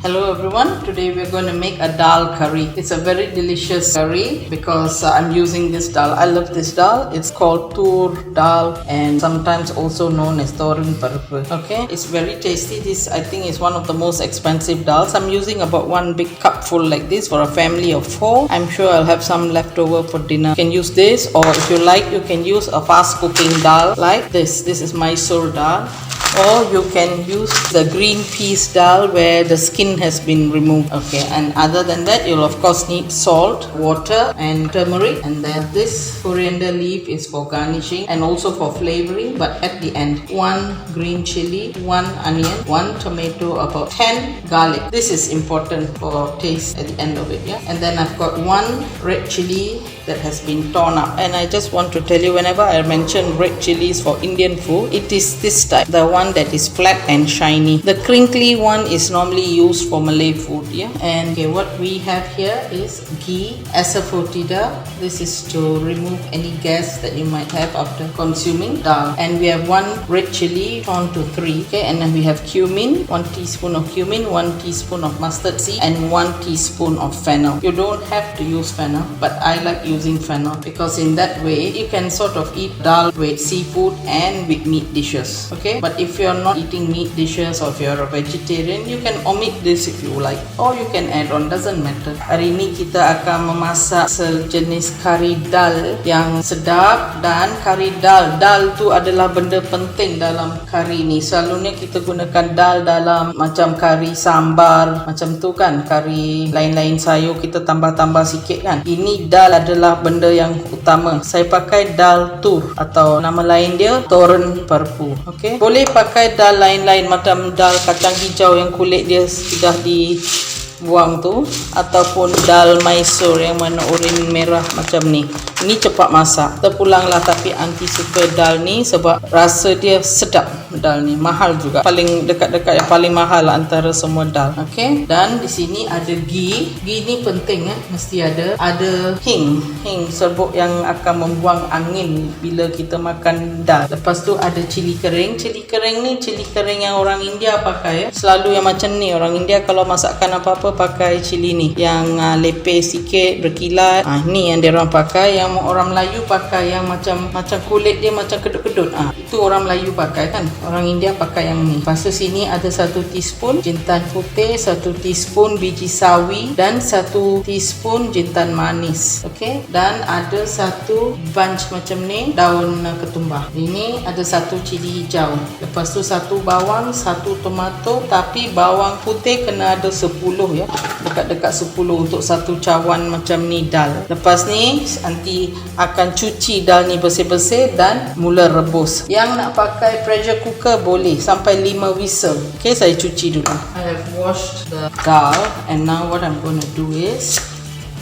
Hello everyone, today we're going to make a dal curry. It's a very delicious curry because I'm using this dal. I love this dal. It's called thoor dal and sometimes also known as thoran parappu. Okay, it's very tasty. This I think is one of the most expensive dals. I'm using about one big cupful like this for a family of 4. I'm sure I'll have some left over for dinner. You can use this, or if you like you can use a fast cooking dal like this. This is Mysore dal. Or you can use the green peas dal where the skin has been removed. Okay, and other than that you'll of course need salt, water and turmeric, and then this coriander leaf is for garnishing and also for flavoring, but at the end 1 green chili, 1 onion, 1 tomato, about 10 garlic. This is important for taste at the end of it. Yeah, and then I've got 1 red chili that has been torn up, and I just want to tell you, whenever I mention red chilies for Indian food, it is this type, the one that is flat and shiny. The crinkly one is normally used for Malay food. Yeah, and okay, what we have here is ghee, asafoetida. This is to remove any gas that you might have after consuming dal. And we have 1 red chili torn to 3. Okay, and then we have cumin, 1 teaspoon of cumin, 1 teaspoon of mustard seed, and 1 teaspoon of fennel. You don't have to use fennel, but I like using fennel because in that way you can sort of eat dal with seafood and with meat dishes. Okay, but if you're not eating meat dishes or if you're a vegetarian, you can omit this if you like, or you can add on, doesn't matter. Hari ini kita akan memasak sejenis kari dhal yang sedap. Dan kari dhal, dal tu adalah benda penting dalam kari ni. Selalunya kita gunakan dal dalam macam kari sambar macam tu kan, kari lain-lain sayur kita tambah-tambah sikit kan. Ini dal adalah benda yang utama. Saya pakai dal thoor atau nama lain dia thoran parappu. Okey, boleh pakai dal lain-lain macam dal kacang hijau yang kulit dia sudah dibuang tu, ataupun dal Mysore yang mana oranye merah macam ni. Ini cepat masak. Terpulanglah, tapi anti suka dal ni sebab rasa dia sedap. Dal ni mahal juga, paling dekat-dekat yang paling mahal antara semua dal. Okey, dan di sini ada ghee. Ghee ni penting mesti ada. Ada hing serbuk yang akan membuang angin bila kita makan dal. Lepas tu ada cili kering. Cili kering ni cili kering yang orang India pakai. Selalu yang macam ni, orang India kalau masakkan apa-apa pakai cili ni yang lepeh sikit, berkilat. Ni yang dia orang pakai. Yang orang Melayu pakai yang macam kulit dia macam kedut-kedut. Itu orang Melayu pakai kan. Orang India pakai yang ni. Lepas tu sini ada 1 teaspoon jintan putih, 1 teaspoon biji sawi dan 1 teaspoon jintan manis. Okey, dan ada 1 bunch macam ni daun ketumbar. Ini ada 1 cili hijau. Lepas tu 1 bawang, 1 tomato, tapi bawang putih kena ada 10 ya. Dekat-dekat 10 untuk 1 cawan macam ni dal. Lepas ni nanti akan cuci dal ni bersih-bersih dan mula rebus. Yang nak pakai pressure cooker boleh sampai 5 whistle. Okay, saya cuci dulu. I have washed the dal and now what I'm going to do is,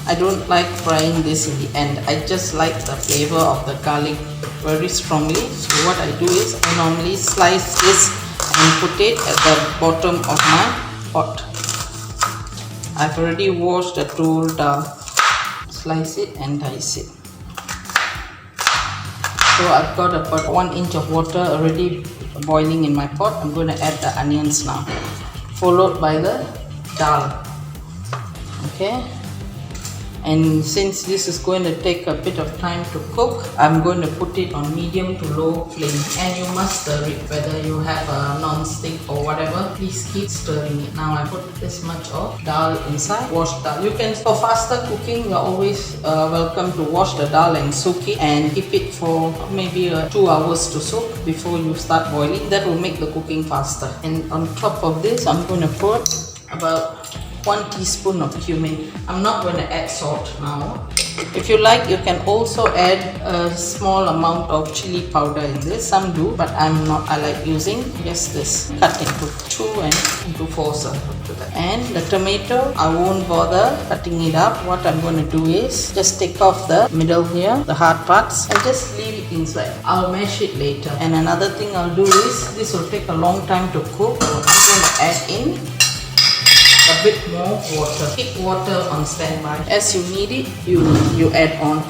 I don't like frying this in the end. I just like the flavor of the garlic very strongly. So what I do is I normally slice this and put it at the bottom of my pot. I've already washed the thoor dal. Slice it and dice it. So I've got about 1 inch of water already boiling in my pot. I'm going to add the onions now, followed by the dal. Okay, and since this is going to take a bit of time to cook, I'm going to put it on medium to low flame, and you must stir it. Whether you have a non-stick or whatever, please keep stirring it. Now I put this much of dal inside, washed dal. You can, for faster cooking, you're always welcome to wash the dal and soak it and keep it for maybe 2 hours to soak before you start boiling. That will make the cooking faster. And on top of this, I'm going to put about 1 teaspoon of cumin. I'm not going to add salt now. If you like, you can also add a small amount of chili powder in this. Some do, but I'm not. I like using just this. Cut into 2 and into 4 to that. And the tomato, I won't bother cutting it up. What I'm going to do is just take off the middle here, the hard parts, and just leave it inside. I'll mash it later. And another thing I'll do is, this will take a long time to cook. I'm going to add in a bit more water. Keep water on standby. As you need it, you add on.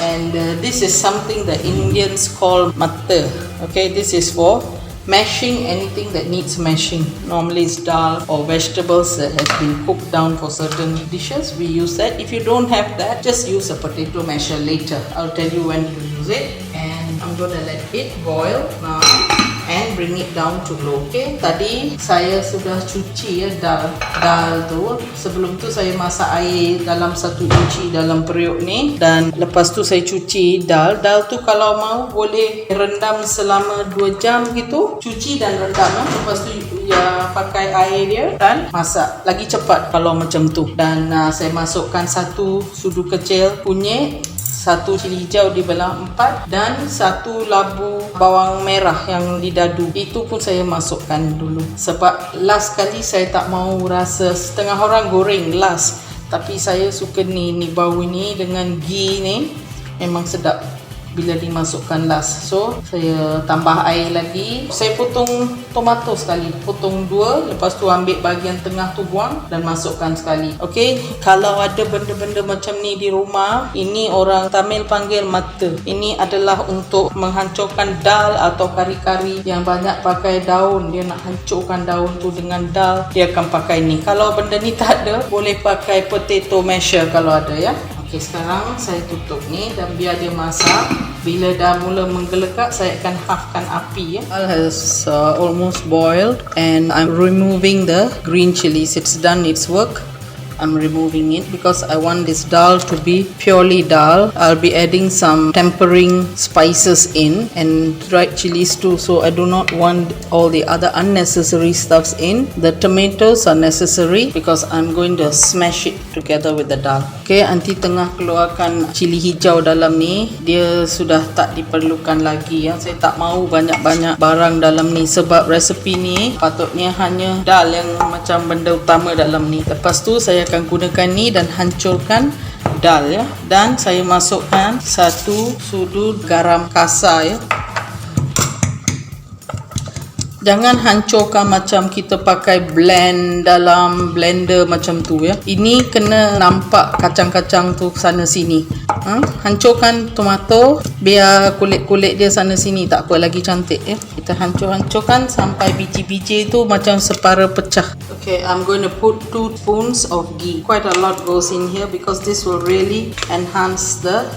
And this is something the Indians call matte. Okay, this is for mashing anything that needs mashing. Normally it's dal or vegetables that has been cooked down for certain dishes. We use that. If you don't have that, just use a potato masher later. I'll tell you when to use it. And I'm gonna let it boil now and bring it down to low. Okay, tadi saya sudah cuci ya dal tu. Sebelum tu saya masak air dalam 1 inci dalam periuk ni, dan lepas tu saya cuci dal tu. Kalau mau boleh rendam selama 2 jam gitu, cuci dan rendam ya. Lepas tu ya pakai air dia dan masak. Lagi cepat kalau macam tu. Dan saya masukkan 1 sudu kecil kunyit, 1 cili hijau dibelah 4, dan 1 labu bawang merah yang didadu. Itu pun saya masukkan dulu sebab last kali saya tak mau rasa, setengah orang goreng last, tapi saya suka ni bau ini dengan ghee ni memang sedap bila dimasukkan last. So saya tambah air lagi. Saya potong tomato sekali, potong 2, lepas tu ambil bahagian tengah tu buang dan masukkan sekali. Okay, kalau ada benda-benda macam ni di rumah, ini orang Tamil panggil mata. Ini adalah untuk menghancurkan dal atau kari-kari yang banyak pakai daun. Dia nak hancurkan daun tu dengan dal, dia akan pakai ni. Kalau benda ni tak ada, boleh pakai potato masher kalau ada ya. Okay, sekarang saya tutup ni dan biar dia masak. Bila dah mula menggelegak, saya akan halfkan api ya. It has almost boiled and I'm removing the green chilies. It's done its work. I'm removing it because I want this dal to be purely dal. I'll be adding some tempering spices in and dried chilies too, so I do not want all the other unnecessary stuffs in. The tomatoes are necessary because I'm going to smash it together with the dal. Okay, aunty tengah keluarkan cili hijau dalam ni. Dia sudah tak diperlukan lagi ya. Saya tak mau banyak-banyak barang dalam ni sebab resepi ni patutnya hanya dal yang macam benda utama dalam ni. Lepas tu saya akan gunakan ni dan hancurkan dal ya. Dan saya masukkan 1 sudu garam kasar ya. Jangan hancurkan macam kita pakai blend dalam blender macam tu ya. Ini kena nampak kacang-kacang tu sana sini. Hancurkan tomato biar kulit-kulit dia sana sini, tak apa, lagi cantik ya. Kita hancur-hancurkan sampai biji-biji tu macam separa pecah. Okay, I'm going to put 2 spoons of ghee. Quite a lot goes in here because this will really enhance the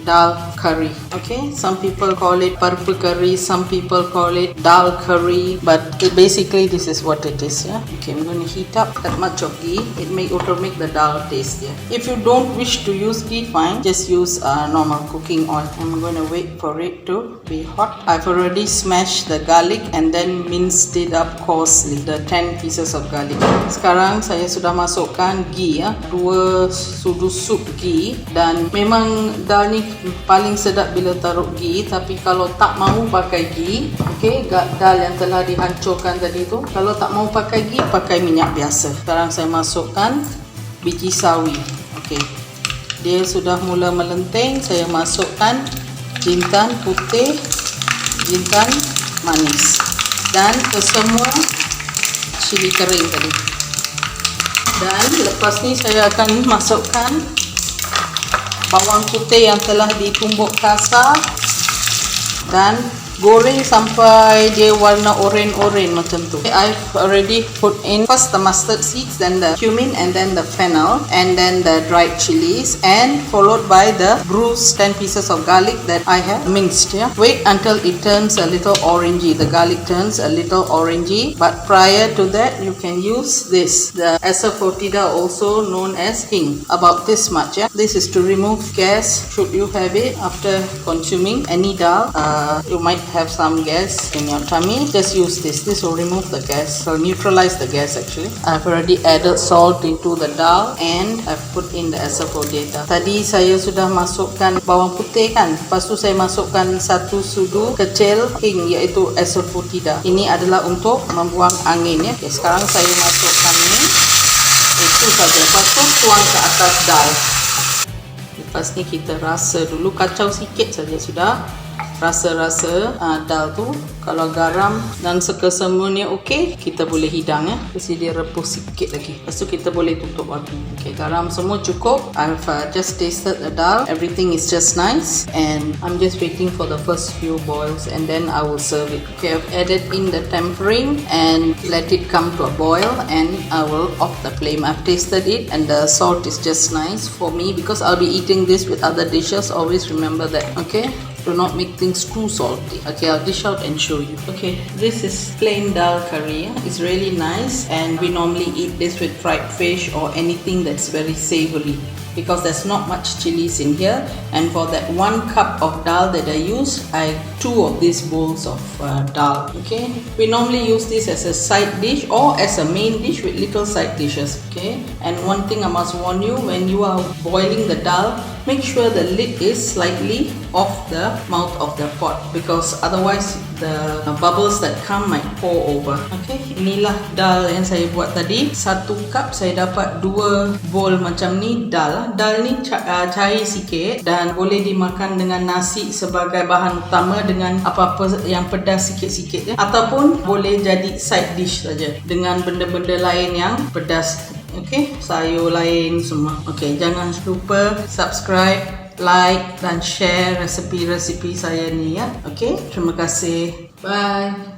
dal curry. Okay, some people call it parappu curry, some people call it dal curry, but basically this is what it is yeah. Okay, I'm going to heat up that much of ghee. It will make the dal tastier. If you don't wish to use ghee, fine, just use normal cooking oil. I'm going to wait for it to be hot. I've already smashed the garlic and then minced it up coarsely, the 10 pieces of garlic. Sekarang saya sudah masukkan ghee ya, 2 sudu sup ghee. Dan memang dal ni paling sedap bila taruh ghee, tapi kalau tak mahu pakai ghee, okay, dal yang telah dihancurkan tadi tu, kalau tak mahu pakai ghee, pakai minyak biasa. Sekarang saya masukkan biji sawi. Okay, dia sudah mula melenting. Saya masukkan jintan putih, jintan manis, dan kesemua cili kering tadi. Dan lepas ni saya akan masukkan bawang putih yang telah ditumbuk kasar dan goreng sampai dia warna oren-oren macam tu. I've already put in first the mustard seeds, then the cumin, and then the fennel, and then the dried chilies, and followed by the bruised 10 pieces of garlic that I have minced. Yeah, wait until it turns a little orangey. The garlic turns a little orangey, but prior to that you can use this, the asafoetida, also known as hing, about this much. Yeah, this is to remove gas should you have it after consuming any dal. You might have some gas in your tummy. Just use this. This will remove the gas, so neutralize the gas actually. I've already added salt into the dal and I've put in the asafoetida. Tadi saya sudah masukkan bawang putih kan, lepas tu saya masukkan 1 sudu kecil hing, iaitu asafoetida. Ini adalah untuk membuang angin ya. Okay, sekarang saya masukkan ni. Itu saja. Lepas tu tuang ke atas dal. Lepas ni kita rasa dulu, kacau sikit saja sudah. rasa-rasa dal tu. Kalau garam dan sekesemuanya okey, kita boleh hidang ya. Kasi dia rebus sikit lagi. Lepas tu kita boleh tutup api. Okay, garam semua cukup. I've just tasted the dal. Everything is just nice and I'm just waiting for the first few boils and then I will serve it. Okay, I've added in the tempering and let it come to a boil and I will off the flame. I've tasted it and the salt is just nice for me because I'll be eating this with other dishes. Always remember that. Okay, do not make things too salty. Okay, I'll dish out and show you. Okay, this is plain dal curry. It's really nice and we normally eat this with fried fish or anything that's very savory because there's not much chilies in here. And for that 1 cup of dal that I use, I 2 of these bowls of dal. Okay, we normally use this as a side dish or as a main dish with little side dishes. Okay, and one thing I must warn you, when you are boiling the dal, make sure the lid is slightly off the mouth of the pot because otherwise the bubbles that come might pour over. Okay, inilah dal yang saya buat tadi. 1 cup saya dapat 2 bowl macam ni dal. Dal ni cair sikit dan boleh dimakan dengan nasi sebagai bahan utama dengan apa-apa yang pedas sikit-sikit ya. Ataupun boleh jadi side dish saja dengan benda-benda lain yang pedas. Okay, sayur lain semua. Okay, jangan lupa subscribe, like dan share resepi-resepi saya ni ya. Okay, terima kasih. Bye.